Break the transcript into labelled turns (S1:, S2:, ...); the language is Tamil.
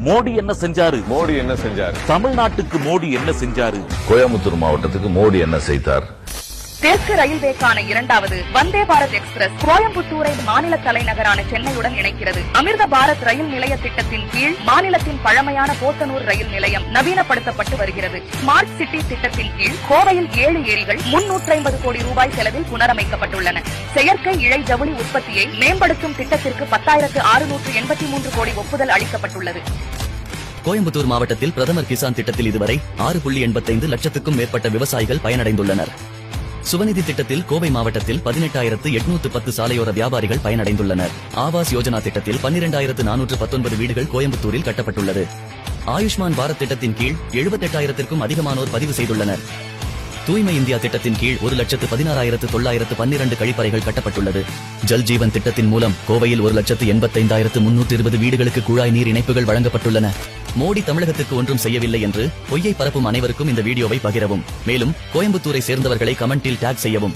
S1: மோடி என்ன செஞ்சாரு?
S2: மோடி என்ன செஞ்சார்?
S1: தமிழ்நாட்டுக்கு மோடி என்ன செஞ்சாரு?
S3: கோயம்புத்தூர் மாவட்டத்துக்கு மோடி என்ன செய்தார்?
S4: தெற்கு ரயில்வேக்கான இரண்டாவது வந்தே பாரத் எக்ஸ்பிரஸ் கோயம்புத்தூரை மாநில தலைநகரான சென்னையுடன் இணைக்கிறது. அமிர்த பாரத் ரயில் நிலைய திட்டத்தின் கீழ் மாநிலத்தின் பழமையான போத்தனூர் ரயில் நிலையம் நவீனப்படுத்தப்பட்டு வருகிறது. ஸ்மார்ட் சிட்டி திட்டத்தின் கீழ் கோவையில் 7 ஏரிகள் 350 கோடி ரூபாய் செலவில் புனரமைக்கப்பட்டுள்ளன. செயற்கை இழை ஜவுளி உற்பத்தியை மேம்படுத்தும் திட்டத்திற்கு 10,683 கோடி ஒப்புதல் அளிக்கப்பட்டுள்ளது.
S5: கோயம்புத்தூர் மாவட்டத்தில் பிரதமர் கிசான் திட்டத்தில் இதுவரை 6.85 லட்சத்துக்கும் மேற்பட்ட விவசாயிகள் பயனடைந்துள்ளனர். சுவநிதி திட்டத்தில் கோவை மாவட்டத்தில் 18,810 சாலையோர வியாபாரிகள் பயனடைந்துள்ளனர். ஆவாஸ் யோஜனா திட்டத்தில் 12,419 வீடுகள் கோயம்புத்தூரில் கட்டப்பட்டுள்ளது. ஆயுஷ்மான் பாரத் திட்டத்தின் கீழ் 78,000க்கும் அதிகமானோர் பதிவு செய்துள்ளனர். தூய்மை இந்தியா திட்டத்தின் கீழ் 1,16,912 கழிப்பறைகள் கட்டப்பட்டுள்ளது. ஜல் ஜீவன் திட்டத்தின் மூலம் கோவையில் 1,85,320 வீடுகளுக்கு குழாய் நீர் இணைப்புகள் வழங்கப்பட்டுள்ளன. மோடி தமிழகத்துக்கு ஒன்றும் செய்யவில்லை என்று பொய்யை பரப்பும் அனைவருக்கும் இந்த வீடியோவை பகிரவும். மேலும் கோயம்புத்தூரை சேர்ந்தவர்களை கமெண்டில் டாக் செய்யவும்.